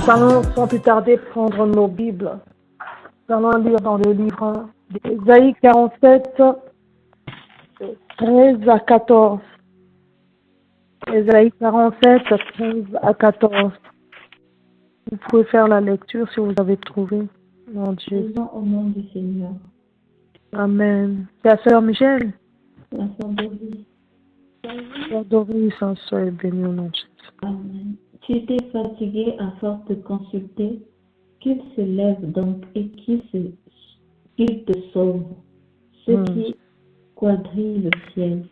Nous allons sans plus tarder prendre nos Bibles. Nous allons lire dans le livre d'Ésaïe 47, 13 à 14. Ésaïe 47, 13 à 14. Vous pouvez faire la lecture si vous avez trouvé. Mon Dieu. Disons au nom du Seigneur. Amen. C'est la sœur Michel. La sœur Doris. Sœur Doris, soyez bénie au nom de Jésus. Amen. Tu étais fatigué à force de consulter, qu'il se lève donc et qu'il te sauve. Ceux qui quadrillent le ciel,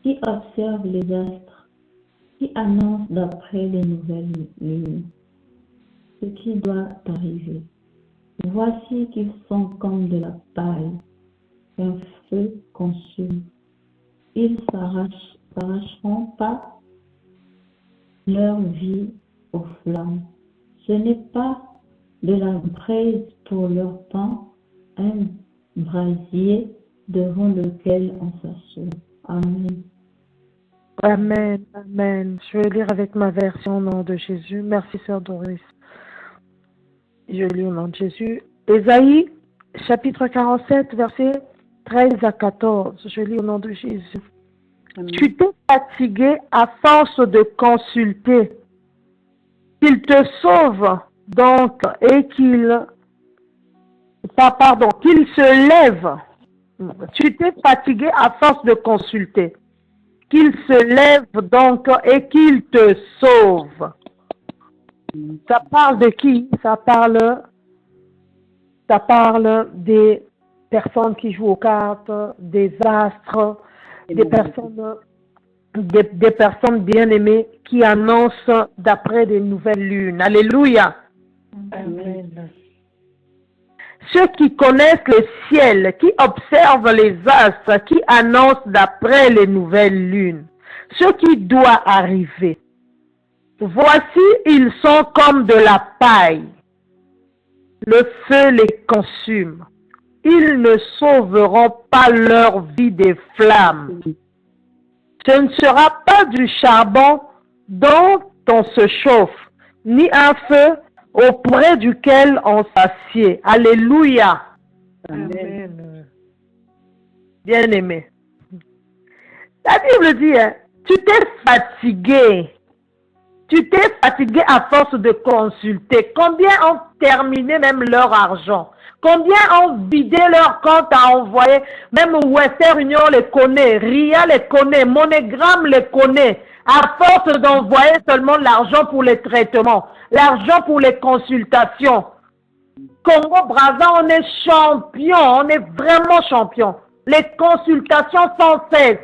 qui observent les astres, qui annoncent d'après les nouvelles lunes ce qui doit arriver. Voici qu'ils sont comme de la paille, qu'un feu consume. Ils s'arracheront pas leur vie aux flammes. Ce n'est pas de la braise pour leur pain, un brasier devant lequel on s'assure. Amen. Amen, amen. Je vais lire avec ma version au nom de Jésus. Merci, sœur Doris. Je lis au nom de Jésus. Ésaïe, chapitre 47, versets 13 à 14. Je lis au nom de Jésus. Amen. Tu t'es fatigué à force de consulter. Qu'il te sauve donc et qu'il se lève. Tu t'es fatigué à force de consulter. Qu'il se lève donc et qu'il te sauve. Ça parle de qui? Ça parle des personnes qui jouent aux cartes, des astres, des personnes bien-aimées qui annoncent d'après des nouvelles lunes. Alléluia. Amen. Ceux qui connaissent le ciel, qui observent les astres, qui annoncent d'après les nouvelles lunes, ce qui doit arriver. Voici, ils sont comme de la paille. Le feu les consume. Ils ne sauveront pas leur vie des flammes. Ce ne sera pas du charbon dont on se chauffe, ni un feu auprès duquel on s'assied. Alléluia. Amen. Bien-aimé. La Bible dit, tu t'es fatigué. Tu t'es fatigué à force de consulter. Combien ont terminé même leur argent? Combien ont vidé leur compte à envoyer? Même Western Union les connaît, RIA les connaît, MoneyGram les connaît. À force d'envoyer seulement l'argent pour les traitements, l'argent pour les consultations. Congo-Brazza, on est champion, on est vraiment champion. Les consultations sans cesse.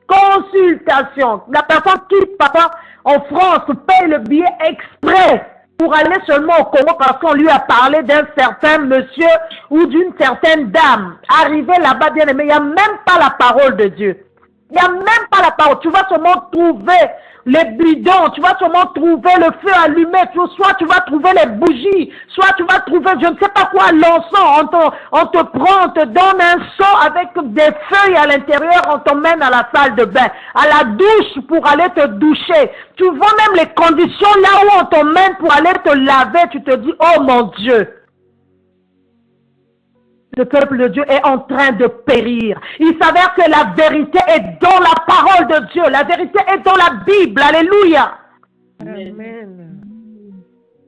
Consultation. La personne qui, papa, en France, paye le billet exprès pour aller seulement au Congo parce qu'on lui a parlé d'un certain monsieur ou d'une certaine dame. Arrivé là-bas, bien aimé, il n'y a même pas la parole de Dieu. Il n'y a même pas la parole. Tu vas seulement trouver les bidons, tu vas seulement trouver le feu allumé, soit tu vas trouver les bougies, soit tu vas trouver, je ne sais pas quoi, l'encens. On te prend, on te donne un seau avec des feuilles à l'intérieur, on t'emmène à la salle de bain, à la douche pour aller te doucher. Tu vois même les conditions là où on t'emmène pour aller te laver, tu te dis, oh mon Dieu. Le peuple de Dieu est en train de périr. Il s'avère que la vérité est dans la parole de Dieu. La vérité est dans la Bible. Alléluia. Amen.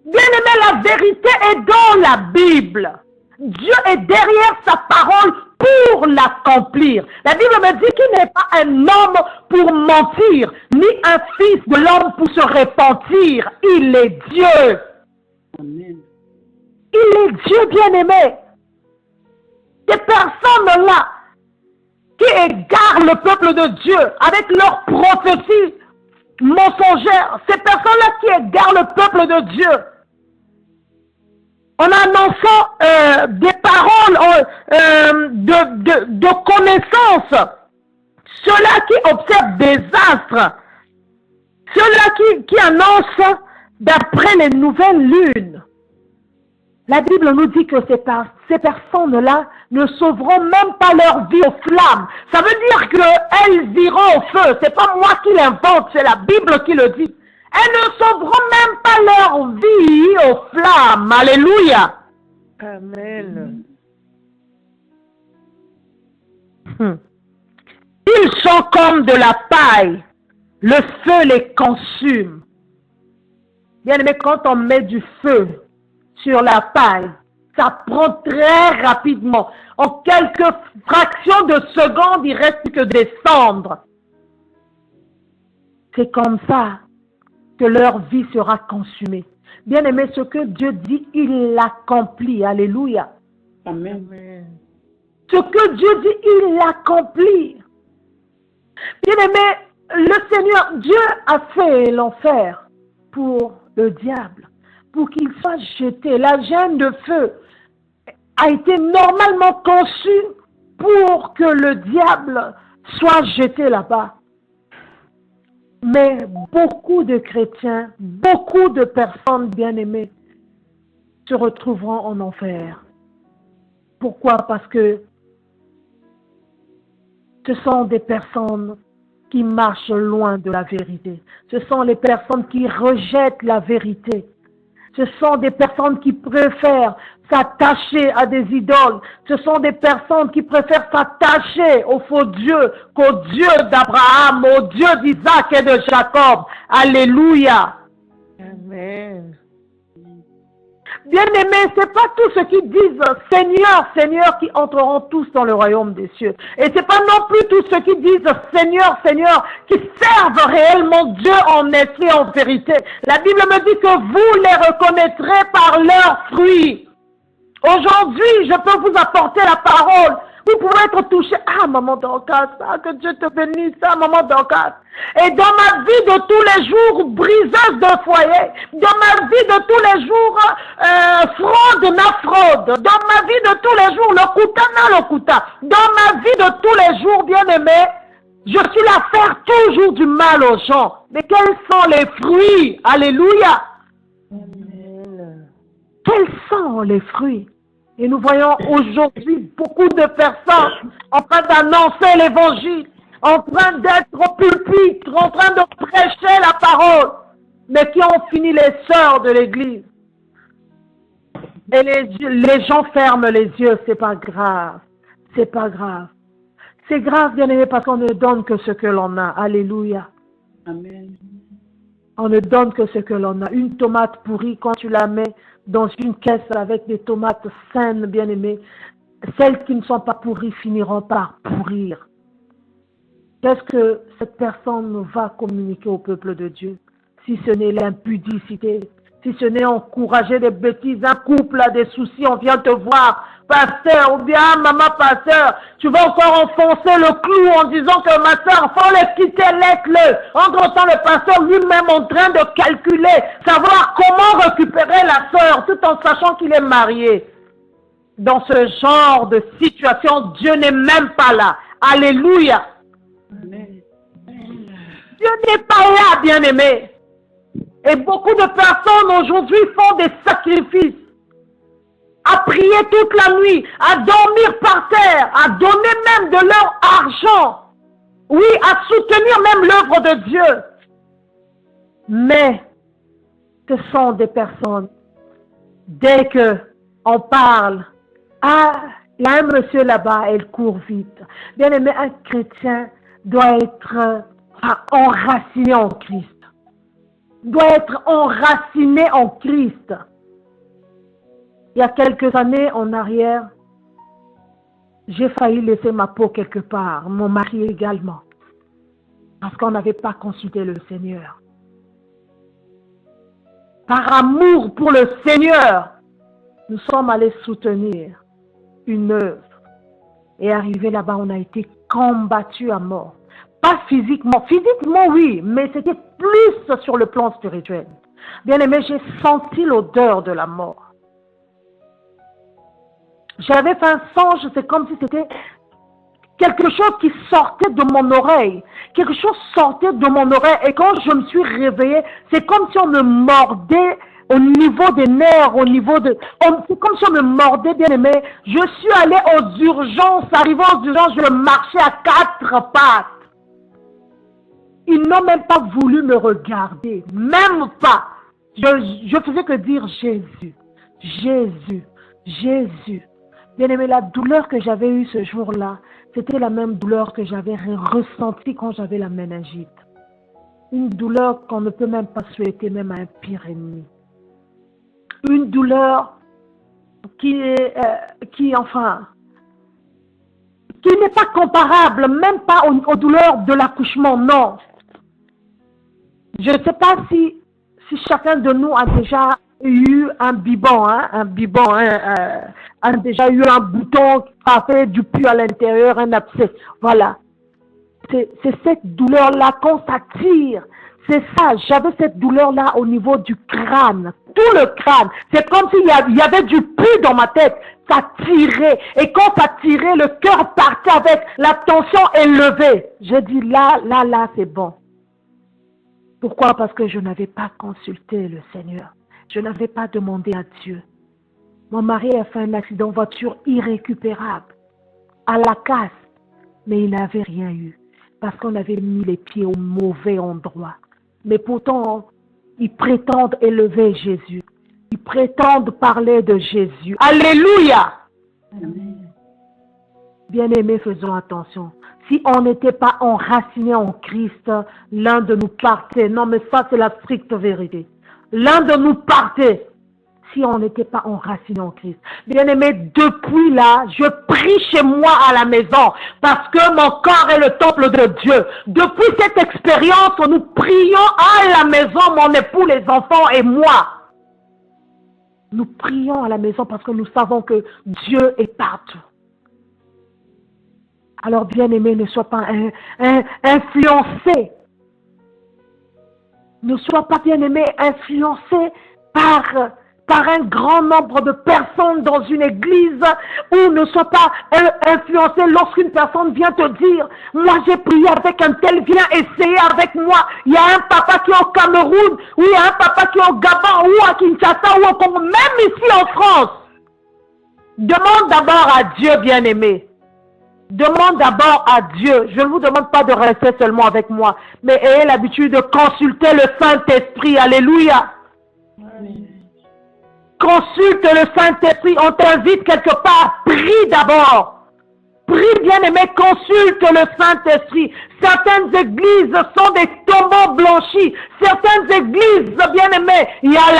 Bien-aimé, la vérité est dans la Bible. Dieu est derrière sa parole pour l'accomplir. La Bible me dit qu'il n'est pas un homme pour mentir, ni un fils de l'homme pour se repentir. Il est Dieu. Amen. Il est Dieu, bien-aimé. Ces personnes-là qui égarent le peuple de Dieu avec leurs prophéties mensongères, ces personnes-là qui égarent le peuple de Dieu, en annonçant des paroles de connaissance, ceux-là qui observent des astres, ceux-là qui annoncent d'après les nouvelles lunes. La Bible nous dit que ces personnes-là ne sauveront même pas leur vie aux flammes. Ça veut dire qu'elles iront au feu. C'est pas moi qui l'invente, c'est la Bible qui le dit. Elles ne sauveront même pas leur vie aux flammes. Alléluia. Amen. Ils sont comme de la paille. Le feu les consume. Bien aimé, quand on met du feu sur la paille, ça prend très rapidement. En quelques fractions de secondes, il ne reste plus que des cendres. C'est comme ça que leur vie sera consumée. Bien aimé, ce que Dieu dit, il l'accomplit. Alléluia. Amen. Ce que Dieu dit, il l'accomplit. Bien aimé, le Seigneur, Dieu a fait l'enfer pour le diable, pour qu'il soit jeté. La gêne de feu a été normalement conçue pour que le diable soit jeté là-bas. Mais beaucoup de chrétiens, beaucoup de personnes bien-aimées se retrouveront en enfer. Pourquoi? Parce que ce sont des personnes qui marchent loin de la vérité. Ce sont les personnes qui rejettent la vérité. Ce sont des personnes qui préfèrent s'attacher à des idoles. Ce sont des personnes qui préfèrent s'attacher au faux Dieu qu'au Dieu d'Abraham, au Dieu d'Isaac et de Jacob. Alléluia. Amen. Bien-aimés, ce n'est pas tous ceux qui disent « Seigneur, Seigneur » qui entreront tous dans le royaume des cieux. Et ce n'est pas non plus tous ceux qui disent « Seigneur, Seigneur » qui servent réellement Dieu en esprit, en vérité. La Bible me dit que vous les reconnaîtrez par leurs fruits. Aujourd'hui, je peux vous apporter la parole. Vous pouvez être touché. Ah, maman Dorcas, que Dieu te bénisse, maman Dorcas. Et dans ma vie de tous les jours, briseuse de foyer, dans ma vie de tous les jours, fraude na fraude, dans ma vie de tous les jours, le kuta na le kuta, dans ma vie de tous les jours, bien-aimé, je suis là à faire toujours du mal aux gens. Mais quels sont les fruits? Alléluia. Amen. Quels sont les fruits? Et nous voyons aujourd'hui beaucoup de personnes en train d'annoncer l'évangile, en train d'être au pupitre, en train de prêcher la parole, mais qui ont fini les sœurs de l'église. Et les gens ferment les yeux, c'est pas grave, c'est pas grave. C'est grave, bien-aimé, parce qu'on ne donne que ce que l'on a. Alléluia. Amen. On ne donne que ce que l'on a. Une tomate pourrie, quand tu la mets dans une caisse avec des tomates saines, bien-aimées, celles qui ne sont pas pourries finiront par pourrir. Qu'est-ce que cette personne va communiquer au peuple de Dieu? Si ce n'est l'impudicité, si ce n'est encourager des bêtises, un couple a des soucis, on vient te voir, pasteur, ou bien maman pasteur, tu vas encore enfoncer le clou en disant que ma soeur, faut le quitter, laisse-le. Entre-temps, le pasteur lui-même en train de calculer, savoir comment récupérer la soeur, tout en sachant qu'il est marié. Dans ce genre de situation, Dieu n'est même pas là. Alléluia. Amen. Dieu n'est pas là, bien-aimé. Et beaucoup de personnes aujourd'hui font des sacrifices. À prier toute la nuit, à dormir par terre, à donner même de leur argent. Oui, à soutenir même l'œuvre de Dieu. Mais ce sont des personnes, dès que on parle, ah, il y a un monsieur là-bas, elle court vite. Bien aimé, un chrétien doit être enraciné en Christ. Doit être enraciné en Christ. Il y a quelques années en arrière, j'ai failli laisser ma peau quelque part, mon mari également, parce qu'on n'avait pas consulté le Seigneur. Par amour pour le Seigneur, nous sommes allés soutenir une œuvre. Et arrivé là-bas, on a été combattus à mort. Pas physiquement. Physiquement, oui, mais c'était plus sur le plan spirituel. Bien aimé, j'ai senti l'odeur de la mort. J'avais fait un songe, c'est comme si c'était quelque chose qui sortait de mon oreille. Quelque chose sortait de mon oreille. Et quand je me suis réveillée, c'est comme si on me mordait au niveau des nerfs, au niveau de... C'est comme si on me mordait, bien aimé. Je suis allée aux urgences. Arrivé aux urgences, je marchais à 4 pattes. Ils n'ont même pas voulu me regarder, même pas. Je faisais que dire Jésus, Jésus, Jésus. Bien-aimé, la douleur que j'avais eue ce jour-là, c'était la même douleur que j'avais ressentie quand j'avais la méningite. Une douleur qu'on ne peut même pas souhaiter même à un pire ennemi. Une douleur qui n'est pas comparable, même pas aux douleurs de l'accouchement, non. Je ne sais pas si chacun de nous a déjà eu un biberon, a déjà eu un bouton qui a fait du pus à l'intérieur, un abcès. Voilà. C'est cette douleur-là qu'on s'attire. C'est ça, j'avais cette douleur-là au niveau du crâne, tout le crâne. C'est comme s'il y avait du pus dans ma tête. Ça tirait. Et quand ça tirait, le cœur partait avec la tension élevée. J'ai dit là, c'est bon. Pourquoi? Parce que je n'avais pas consulté le Seigneur. Je n'avais pas demandé à Dieu. Mon mari a fait un accident de voiture irrécupérable, à la casse, mais il n'avait rien eu, parce qu'on avait mis les pieds au mauvais endroit. Mais pourtant, ils prétendent élever Jésus. Ils prétendent parler de Jésus. Alléluia! Amen. Bien-aimés, faisons attention. Si on n'était pas enraciné en Christ, l'un de nous partait. Non, mais ça, c'est la stricte vérité. L'un de nous partait si on n'était pas enraciné en Christ. Bien-aimés, depuis là, je prie chez moi à la maison parce que mon corps est le temple de Dieu. Depuis cette expérience, nous prions à la maison, mon époux, les enfants et moi. Nous prions à la maison parce que nous savons que Dieu est partout. Alors, bien-aimé, ne sois pas influencé. Ne sois pas, bien-aimé, influencé par un grand nombre de personnes dans une église, ou ne sois pas influencé lorsqu'une personne vient te dire « Moi, j'ai prié avec un tel, viens essayer avec moi. Il y a un papa qui est au Cameroun, ou il y a un papa qui est au Gabon, ou à Kinshasa, ou au Congo, même ici en France. » Demande d'abord à Dieu, bien-aimé. Demande d'abord à Dieu. Je ne vous demande pas de rester seulement avec moi, mais ayez l'habitude de consulter le Saint-Esprit. Alléluia. Amen. Consulte le Saint-Esprit. On t'invite quelque part. Prie d'abord. Prie, bien-aimé, consulte le Saint-Esprit. Certaines églises sont des tombeaux blanchis. Certaines églises, bien-aimé, il y a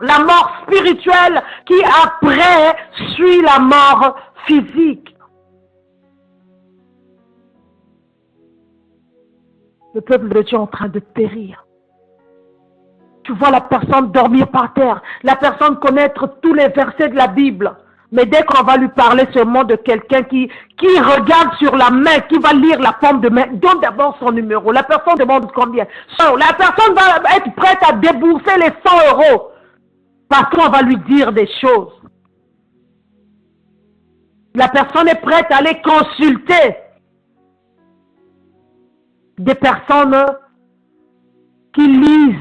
la mort spirituelle qui après suit la mort physique. Le peuple de Dieu est en train de périr. Tu vois la personne dormir par terre, la personne connaître tous les versets de la Bible. Mais dès qu'on va lui parler seulement de quelqu'un qui regarde sur la main, qui va lire la forme de main, donne d'abord son numéro. La personne demande combien. La personne va être prête à débourser les 100 euros parce qu'on va lui dire des choses. La personne est prête à aller consulter des personnes qui lisent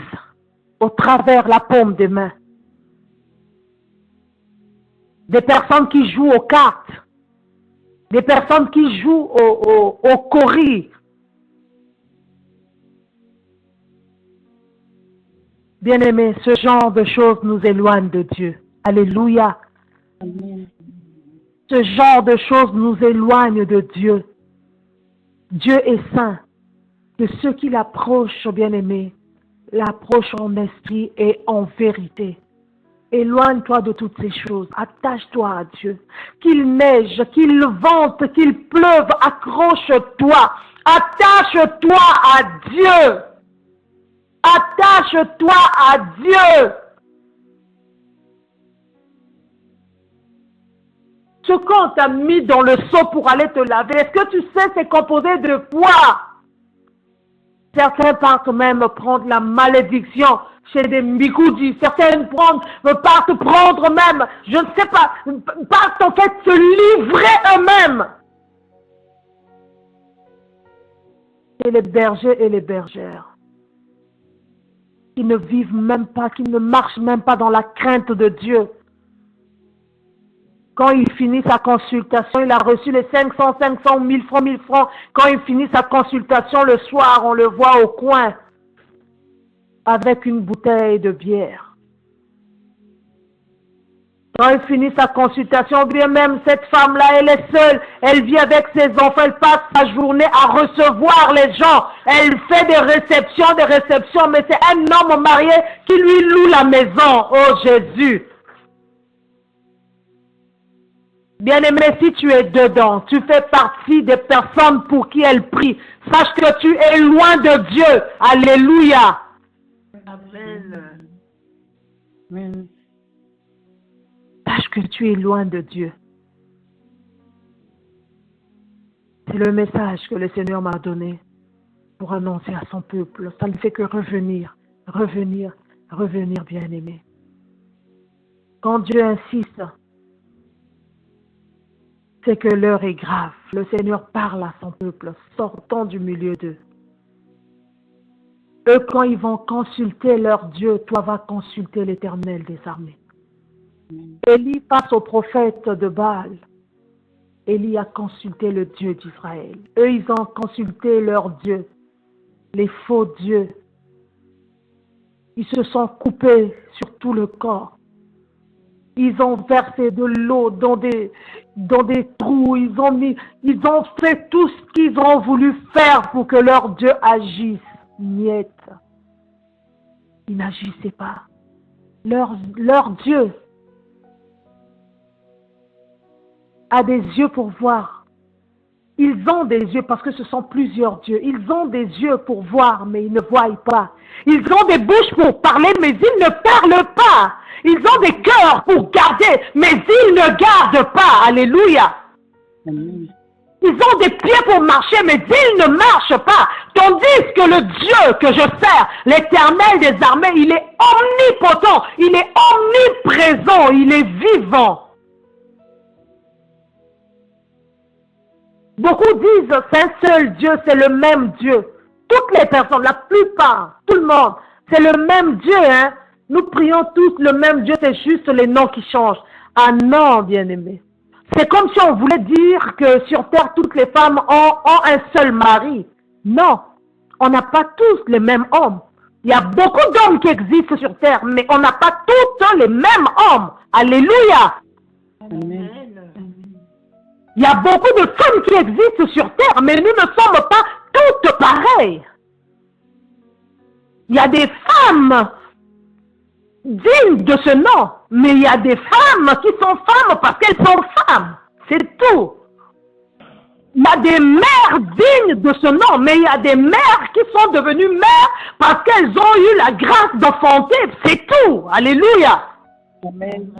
au travers la paume des mains. Des personnes qui jouent aux cartes. Des personnes qui jouent au cori. Bien-aimés, ce genre de choses nous éloigne de Dieu. Alléluia. Amen. Ce genre de choses nous éloigne de Dieu. Dieu est saint. Que ceux qui l'approchent, bien-aimés, l'approchent en esprit et en vérité. Éloigne-toi de toutes ces choses. Attache-toi à Dieu. Qu'il neige, qu'il vente, qu'il pleuve, accroche-toi. Attache-toi à Dieu. Attache-toi à Dieu. Ce qu'on t'a mis dans le seau pour aller te laver, est-ce que tu sais c'est composé de quoi? Certains partent même prendre la malédiction chez des Mbikoudji. Certains partent prendre même, je ne sais pas, partent en fait se livrer eux-mêmes. Et les bergers et les bergères, qui ne vivent même pas, qui ne marchent même pas dans la crainte de Dieu. Quand il finit sa consultation, il a reçu les 500, 500, 1000 francs, 1000 francs. Quand il finit sa consultation le soir, on le voit au coin avec une bouteille de bière. Quand il finit sa consultation, bien même cette femme-là, elle est seule, elle vit avec ses enfants, elle passe sa journée à recevoir les gens, elle fait des réceptions, mais c'est un homme marié qui lui loue la maison. Oh Jésus! Bien-aimé, si tu es dedans, tu fais partie des personnes pour qui elle prie. Sache que tu es loin de Dieu. Alléluia! Amen. Amen. Sache que tu es loin de Dieu. C'est le message que le Seigneur m'a donné pour annoncer à son peuple. Ça ne fait que revenir, bien-aimé. Quand Dieu insiste, c'est que l'heure est grave. Le Seigneur parle à son peuple, sortant du milieu d'eux. Eux, quand ils vont consulter leur Dieu, toi vas consulter l'Éternel des armées. Élie face au prophète de Baal. Élie a consulté le Dieu d'Israël. Eux, ils ont consulté leur Dieu, les faux dieux. Ils se sont coupés sur tout le corps. Ils ont versé de l'eau dans des trous. Ils ont fait tout ce qu'ils ont voulu faire pour que leur Dieu agisse. Niet. Ils n'agissaient pas. Leur Dieu a des yeux pour voir. Ils ont des yeux parce que ce sont plusieurs dieux. Ils ont des yeux pour voir, mais ils ne voient pas. Ils ont des bouches pour parler, mais ils ne parlent pas. Ils ont des cœurs pour garder, mais ils ne gardent pas. Alléluia. Amen. Ils ont des pieds pour marcher, mais ils ne marchent pas. Tandis que le Dieu que je sers, l'Éternel des armées, il est omnipotent, il est omniprésent, il est vivant. Beaucoup disent c'est un seul Dieu, c'est le même Dieu. Toutes les personnes, la plupart, tout le monde, c'est le même Dieu. Hein? Nous prions tous le même Dieu, c'est juste les noms qui changent. Ah non, bien-aimé. C'est comme si on voulait dire que sur terre, toutes les femmes ont un seul mari. Non, on n'a pas tous les mêmes hommes. Il y a beaucoup d'hommes qui existent sur terre, mais on n'a pas tous les mêmes hommes. Alléluia. Amen. Il y a beaucoup de femmes qui existent sur terre, mais nous ne sommes pas toutes pareilles. Il y a des femmes dignes de ce nom, mais il y a des femmes qui sont femmes parce qu'elles sont femmes. C'est tout. Il y a des mères dignes de ce nom, mais il y a des mères qui sont devenues mères parce qu'elles ont eu la grâce d'enfanter. C'est tout. Alléluia. Amen.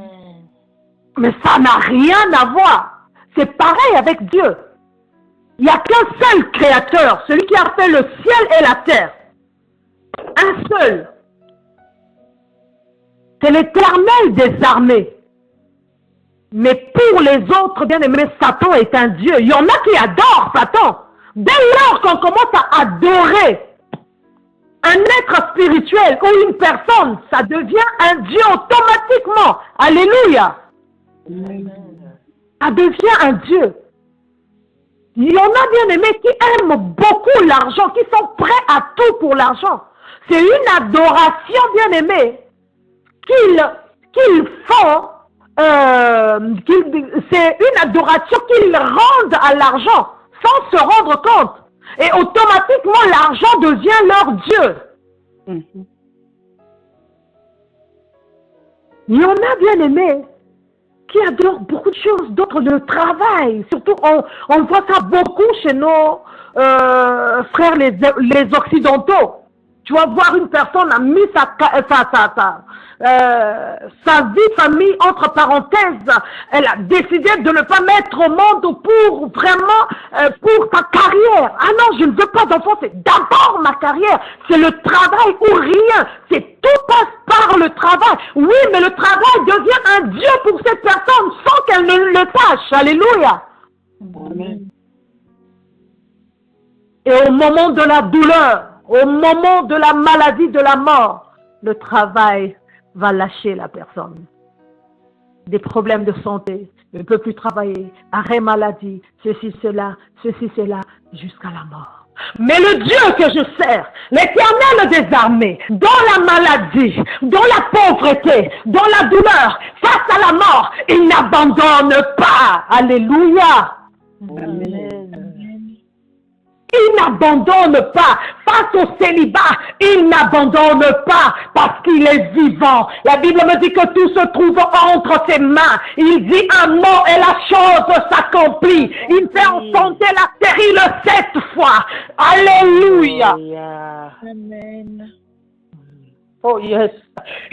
Mais ça n'a rien à voir. C'est pareil avec Dieu. Il n'y a qu'un seul créateur, celui qui a fait le ciel et la terre. Un seul. C'est l'Éternel des armées. Mais pour les autres, bien aimés, Satan est un Dieu. Il y en a qui adorent Satan. Dès lors qu'on commence à adorer un être spirituel ou une personne, ça devient un Dieu automatiquement. Alléluia. Amen. Ça devient un Dieu. Il y en a, bien aimés, qui aiment beaucoup l'argent, qui sont prêts à tout pour l'argent. C'est une adoration, bien aimée, qu'ils font, c'est une adoration qu'ils rendent à l'argent sans se rendre compte. Et automatiquement, l'argent devient leur Dieu. Mhm. Il y en a, bien aimés, qui adorent beaucoup de choses, d'autres le travail. Surtout, on voit ça beaucoup chez nos frères les Occidentaux. Tu vas voir une personne a mis sa vie, famille, entre parenthèses. Elle a décidé de ne pas mettre au monde pour vraiment, pour sa carrière. Ah non, je ne veux pas d'enfant, c'est d'abord ma carrière. C'est le travail ou rien. C'est tout passe par le travail. Oui, mais le travail devient un Dieu pour cette personne sans qu'elle ne le sache. Alléluia. Amen. Et au moment de la douleur, au moment de la maladie, de la mort, le travail va lâcher la personne. des problèmes de santé, ne peut plus travailler, arrêt maladie, ceci, cela, jusqu'à la mort. Mais le Dieu que je sers, l'Éternel des armées, dans la maladie, dans la pauvreté, dans la douleur, face à la mort, il n'abandonne pas. Alléluia. Amen. Il n'abandonne pas. Face au célibat, il n'abandonne pas parce qu'il est vivant. La Bible me dit que tout se trouve entre ses mains. Il dit un mot et la chose s'accomplit. Il fait enfanter la stérile 7 fois. Alléluia. Amen. Oh yes.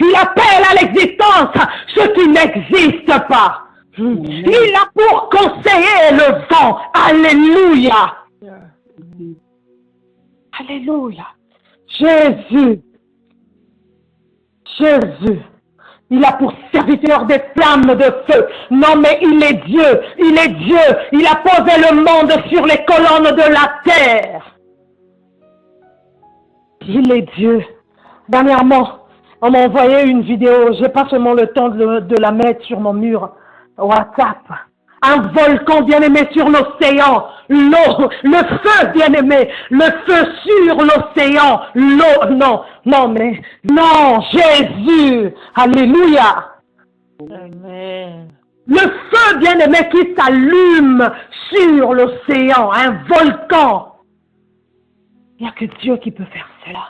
Il appelle à l'existence ce qui n'existe pas. Il a pour conseiller le vent. Alléluia. Alléluia. Jésus. Il a pour serviteur des flammes de feu. Non, mais il est Dieu. Il est Dieu. Il a posé le monde sur les colonnes de la terre. Il est Dieu. Dernièrement, on m'a envoyé une vidéo. J'ai pas seulement le temps de la mettre sur mon mur WhatsApp. Un volcan bien-aimé sur l'océan, l'eau, le feu bien-aimé, le feu sur l'océan, l'eau, non, Jésus, alléluia. Amen. Le feu bien-aimé qui s'allume sur l'océan, un volcan. Il n'y a que Dieu qui peut faire cela.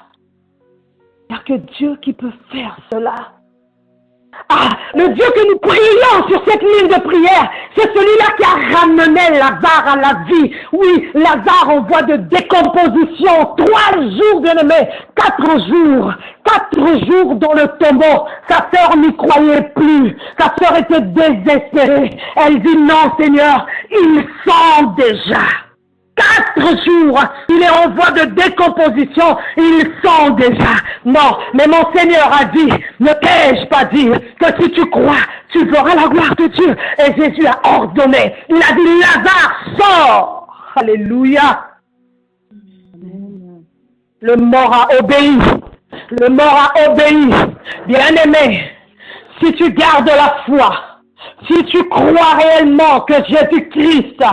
Il n'y a que Dieu qui peut faire cela. Ah, le Dieu que nous prions sur cette ligne de prière, c'est celui-là qui a ramené Lazare à la vie. Oui, Lazare en voie de décomposition, 3 jours, bien-aimé, 4 jours. 4 jours dans le tombeau. Sa sœur n'y croyait plus. Sa sœur était désespérée. Elle dit non, Seigneur, il sent déjà. 4 jours, il est en voie de décomposition, il sent déjà. Non, mais mon Seigneur a dit, ne t'ai-je pas dit que si tu crois, tu verras la gloire de Dieu. Et Jésus a ordonné, il a dit, Lazare, sort. Alléluia. Le mort a obéi. Le mort a obéi. Bien-aimé, si tu gardes la foi, si tu crois réellement que Jésus-Christ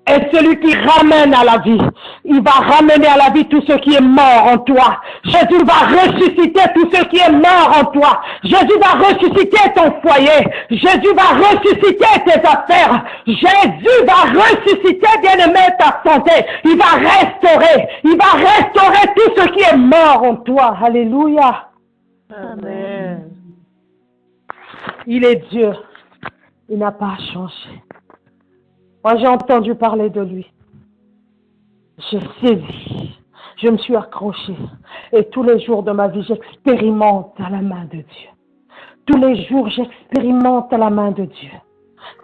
est celui qui ramène à la vie. Il va ramener à la vie tout ce qui est mort en toi. Jésus va ressusciter tout ce qui est mort en toi. Jésus va ressusciter ton foyer. Jésus va ressusciter tes affaires. Jésus va ressusciter, bien-aimé, ta santé. Il va restaurer tout ce qui est mort en toi. Alléluia. Amen. Il est Dieu. Il n'a pas changé. Moi, j'ai entendu parler de lui. J'ai saisi. Je me suis accrochée. Et tous les jours de ma vie, j'expérimente à la main de Dieu. Tous les jours, j'expérimente à la main de Dieu.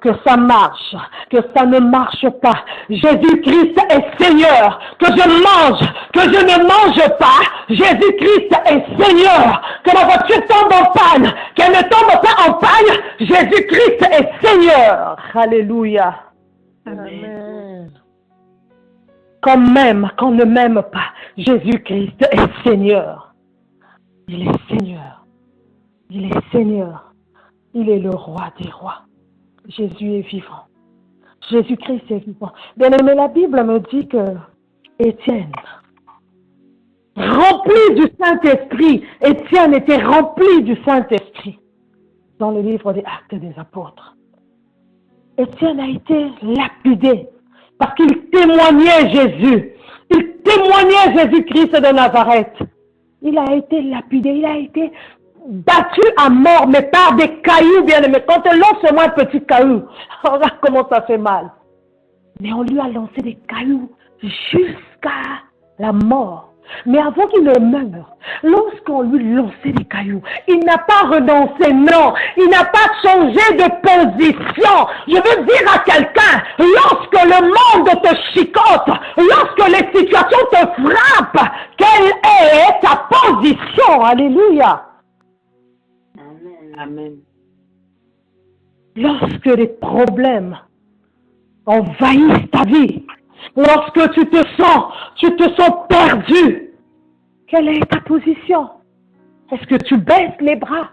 Que ça marche, que ça ne marche pas. Jésus-Christ est Seigneur. Que je mange, que je ne mange pas. Jésus-Christ est Seigneur. Que la voiture tombe en panne, qu'elle ne tombe pas en panne. Jésus-Christ est Seigneur. Alléluia. Amen. Qu'on ne m'aime pas, Jésus-Christ est Seigneur. Il est Seigneur. Il est Seigneur. Il est le roi des rois. Jésus est vivant. Jésus-Christ est vivant. Bien aimé, la Bible me dit que Étienne, rempli du Saint-Esprit, Étienne était rempli du Saint-Esprit dans le livre des Actes des Apôtres. Étienne a été lapidé parce qu'il témoignait Jésus. Il témoignait Jésus-Christ de Nazareth. Il a été lapidé, il a été battu à mort, mais par des cailloux, bien aimé. Quand on lance seulement un petit caillou, regarde comment ça fait mal. Mais on lui a lancé des cailloux jusqu'à la mort. Mais avant qu'il ne meure, lorsqu'on lui lançait des cailloux, il n'a pas renoncé, non, il n'a pas changé de position. Je veux dire à quelqu'un, lorsque le monde te chicote, lorsque les situations te frappent, quelle est ta position? Alléluia. Amen. Lorsque les problèmes envahissent ta vie, lorsque tu te sens perdu, quelle est ta position? Est-ce que tu baisses les bras?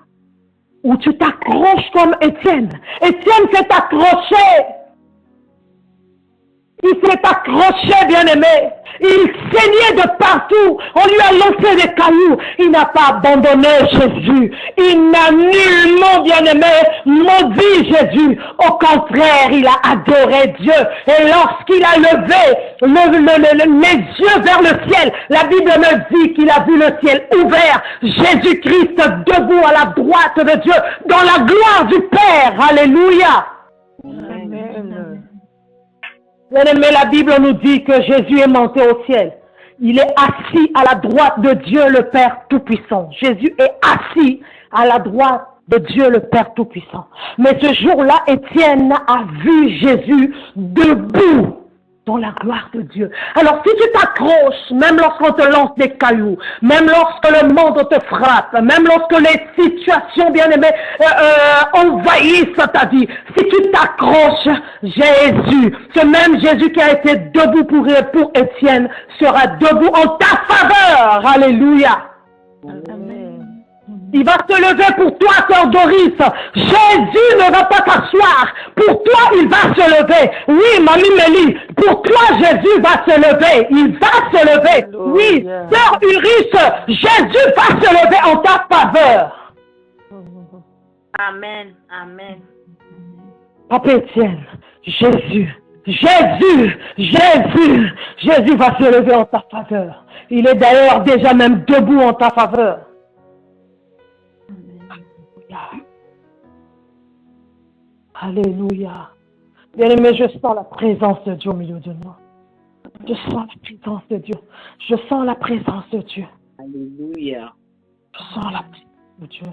où tu t'accroches comme Étienne. Étienne s'est accroché. Il s'est accroché, bien-aimé. Il saignait de partout. On lui a lancé des cailloux. Il n'a pas abandonné Jésus. Il n'a nullement, bien-aimé, maudit Jésus. Au contraire, il a adoré Dieu. Et lorsqu'il a levé les yeux vers le ciel, la Bible me dit qu'il a vu le ciel ouvert. Jésus-Christ debout à la droite de Dieu, dans la gloire du Père. Alléluia. Amen. Bien-aimé, la Bible nous dit que Jésus est monté au ciel. Il est assis à la droite de Dieu le Père Tout-Puissant. Jésus est assis à la droite de Dieu le Père Tout-Puissant. Mais ce jour-là, Étienne a vu Jésus debout dans la gloire de Dieu. Alors si tu t'accroches, même lorsqu'on te lance des cailloux, même lorsque le monde te frappe, même lorsque les situations, bien-aimées, envahissent ta vie, si tu t'accroches, Jésus, ce même Jésus qui a été debout pour Étienne, sera debout en ta faveur. Alléluia. Amen. Il va se lever pour toi, sœur Doris. Jésus ne va pas t'asseoir. Pour toi, il va se lever. Oui, mamie Mélie, pour toi, Jésus va se lever. Il va se lever. Oui, sœur Ulrich, Jésus va se lever en ta faveur. Amen. Amen. Papa Étienne, Jésus va se lever en ta faveur. Il est d'ailleurs déjà même debout en ta faveur. Alléluia. Bien-aimé, je sens la présence de Dieu au milieu de nous. Je sens la présence de Dieu. Je sens la présence de Dieu. Alléluia. Je sens la présence de Dieu.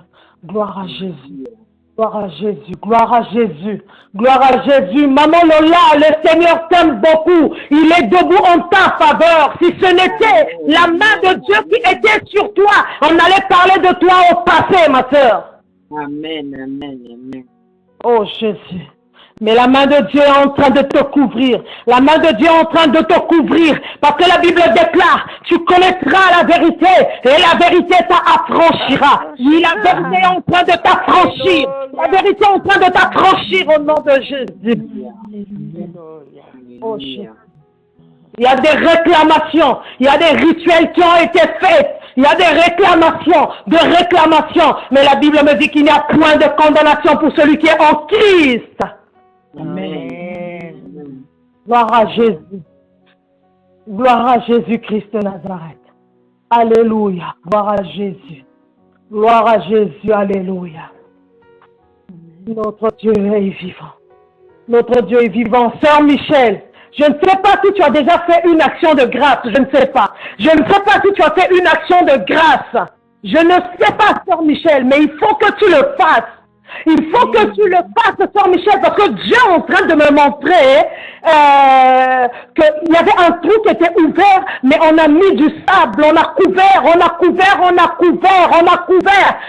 Gloire à Jésus. Gloire à Jésus. Gloire à Jésus. Gloire à Jésus. Maman Lola, le Seigneur t'aime beaucoup. Il est debout en ta faveur. Si ce n'était la main de Dieu qui était sur toi, on allait parler de toi au passé, ma sœur. Amen. Amen. Amen. Oh Jésus, mais la main de Dieu est en train de te couvrir. La main de Dieu est en train de te couvrir. Parce que la Bible déclare, tu connaîtras la vérité et la vérité t'affranchira. Oui, la vérité est en train de t'affranchir. La vérité est en train de t'affranchir au nom de Jésus. Oh Jésus. Il y a des réclamations, il y a des rituels qui ont été faits, il y a des réclamations, mais la Bible me dit qu'il n'y a point de condamnation pour celui qui est en Christ. Amen. Gloire à Jésus. Gloire à Jésus-Christ de Nazareth. Alléluia. Gloire à Jésus. Gloire à Jésus. Alléluia. Notre Dieu est vivant. Notre Dieu est vivant. Sœur Michel, je ne sais pas si tu as déjà fait une action de grâce. Je ne sais pas. Je ne sais pas si tu as fait une action de grâce. Je ne sais pas, Sœur Michel, mais il faut que tu le fasses. Il faut que tu le fasses, Sœur Michel, parce que Dieu est en train de me montrer qu'il y avait un trou qui était ouvert, mais on a mis du sable, on a couvert.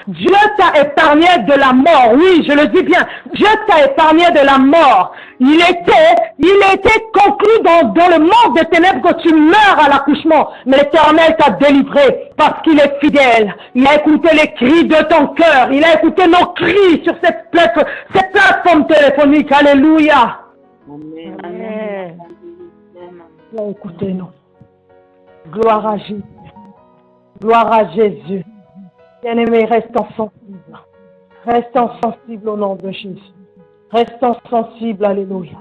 Dieu t'a épargné de la mort. Oui, je le dis bien. Dieu t'a épargné de la mort. Il était conclu dans le monde des ténèbres que tu meurs à l'accouchement. Mais l'Éternel t'a délivré parce qu'il est fidèle. Il a écouté les cris de ton cœur. Il a écouté nos cris sur cette plateforme téléphonique. Alléluia. Amen. Amen. Il a écouté nous. Gloire à Jésus. Gloire à Jésus. Bien-aimés, restons sensibles. Restons sensibles au nom de Jésus. Restons sensibles, alléluia.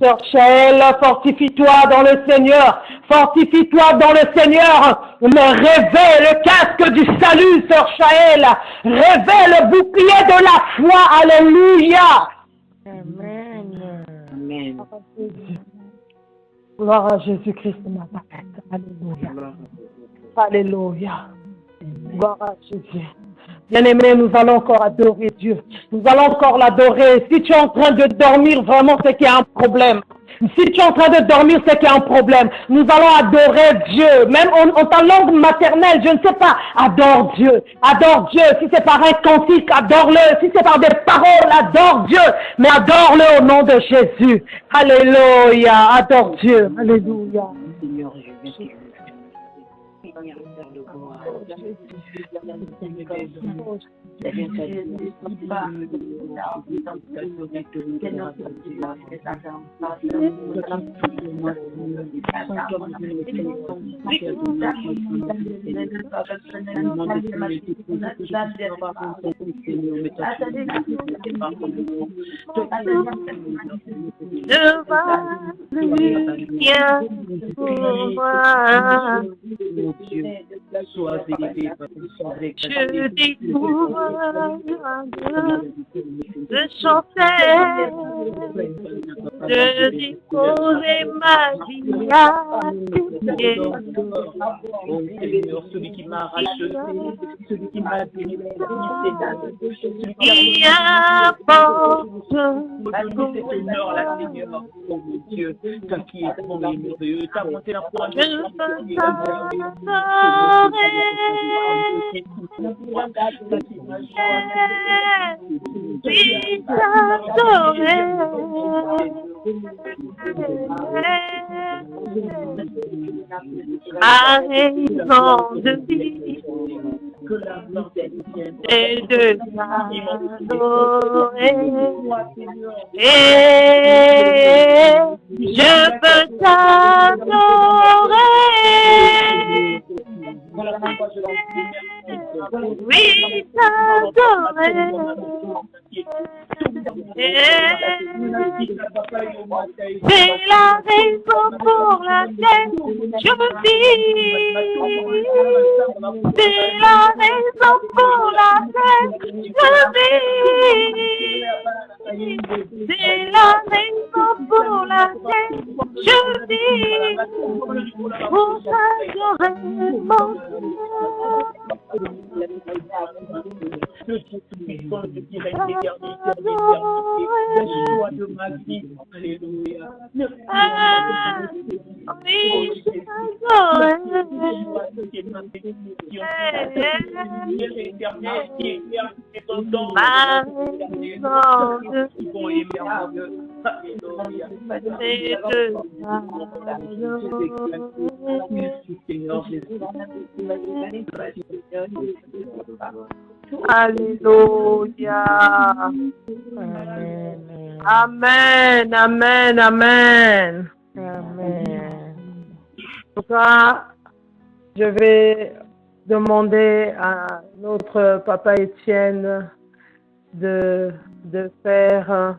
Sœur Chaël, fortifie-toi dans le Seigneur. Fortifie-toi dans le Seigneur. Mais révèle le casque du salut, Sœur Chaël. Révèle le bouclier de la foi, alléluia. Amen. Amen. Gloire à Jésus-Christ de Nazareth. Alléluia. Alléluia. Gloire à Jésus. Bien-aimés, nous allons encore adorer Dieu. Nous allons encore l'adorer. Si tu es en train de dormir, vraiment, c'est qu'il y a un problème. Si tu es en train de dormir, c'est qu'il y a un problème. Nous allons adorer Dieu. Même en ta langue maternelle, je ne sais pas. Adore Dieu. Adore Dieu. Si c'est par un cantique, adore-le. Si c'est par des paroles, adore Dieu. Mais adore-le au nom de Jésus. Alléluia. Adore Dieu. Alléluia. Seigneur, je vais te Seigneur, faire le gloire. pour moi. Je découvre de chanter, de déposer ma vie à tes pieds. Oh Seigneur, celui qui m'a racheté, celui qui m'a délivré, Qui apporte Seigneur, la Seigneur, oh mon Dieu, toi qui es bon et merveilleux, t'as monté la foi. je à raison de vie et de t'adorer, et je peux t'adorer, oui, t'adorer. C'est la raison pour laquelle je vis. C'est la raison pour laquelle je vis. C'est la raison pour laquelle je vis. Pour t'adorer, mon de ma vie, alléluia. Alléluia. Amen, amen, amen. Amen. En tout cas, je vais demander à notre papa Étienne de faire un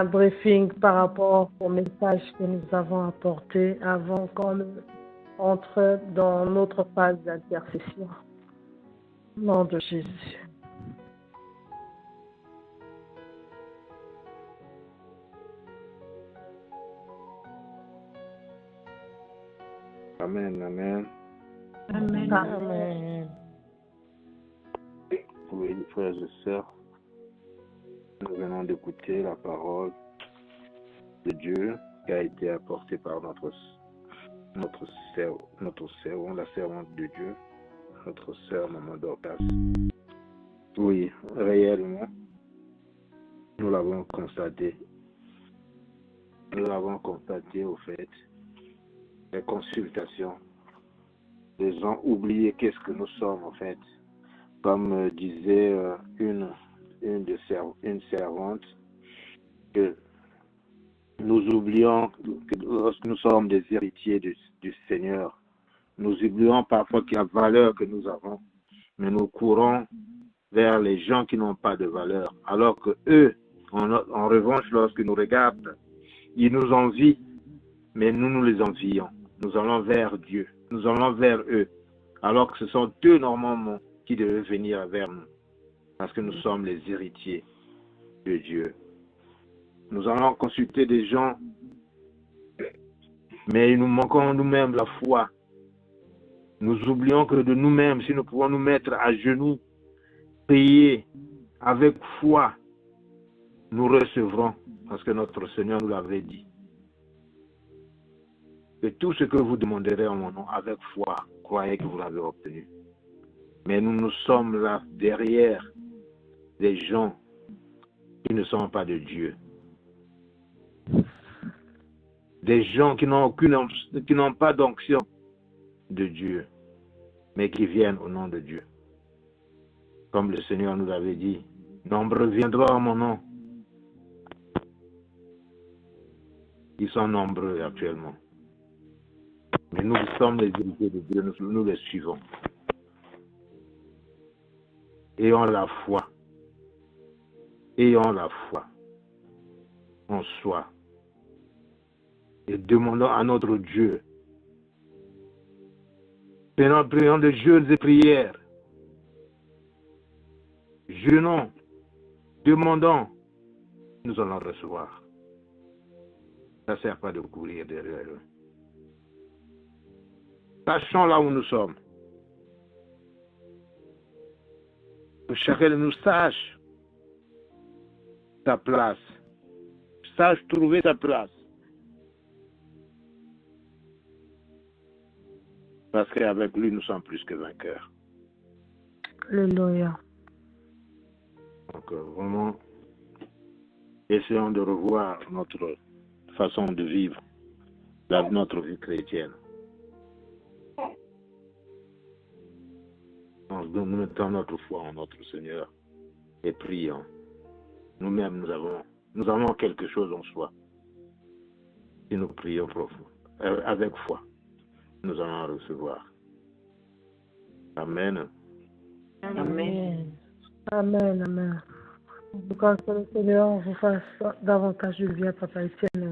briefing par rapport au message que nous avons apporté avant qu'on entre dans notre phase d'intercession. Au nom de Jésus. Amen, amen. Amen. Amen. Oui, frères et sœurs, nous venons d'écouter la parole de Dieu qui a été apportée par notre servant, la servante de Dieu, notre sœur Maman Dorcas. Oui, réellement, nous l'avons constaté. Nous l'avons constaté au fait. Les consultations. Les gens oubliaient qu'est-ce que nous sommes en fait. Comme disait une servante, que nous oublions que lorsque nous sommes des héritiers du Seigneur, nous oublions parfois qu'il y a valeur que nous avons, mais nous courons vers les gens qui n'ont pas de valeur, alors que eux, en revanche, lorsque nous regardent, ils nous envient, mais nous les envions. Nous allons vers Dieu, nous allons vers eux, alors que ce sont eux normalement qui devaient venir vers nous, parce que nous sommes les héritiers de Dieu. Nous allons consulter des gens, mais nous manquons nous-mêmes la foi. Nous oublions que de nous-mêmes, si nous pouvons nous mettre à genoux, prier avec foi, nous recevrons, parce que notre Seigneur nous l'avait dit. Que tout ce que vous demanderez en mon nom avec foi, croyez que vous l'avez obtenu. Mais nous sommes là derrière des gens qui ne sont pas de Dieu. Des gens qui n'ont pas d'onction de Dieu. mais qui viennent au nom de Dieu. Comme le Seigneur nous avait dit, nombreux viendront en mon nom. Ils sont nombreux actuellement. Mais nous sommes les héritiers de Dieu, nous les suivons. Ayons la foi. Ayons la foi en soi. Et demandons à notre Dieu. Prions de jeûnes et prières. Jeûnons, demandons, nous allons recevoir. Ça ne sert pas de courir derrière eux. Sachons là où nous sommes. Que chacun de nous sache sa place. Sache trouver sa place. Parce qu'avec lui, nous sommes plus que vainqueurs. Alléluia. Donc, vraiment, essayons de revoir notre façon de vivre, notre vie chrétienne. Nous mettons notre foi en notre Seigneur et prions. Nous-mêmes, nous avons quelque chose en soi. Si nous prions avec foi, nous allons recevoir. Amen. Amen. Amen, amen. Quand le Seigneur vous fasse davantage du bien, Papa Étienne.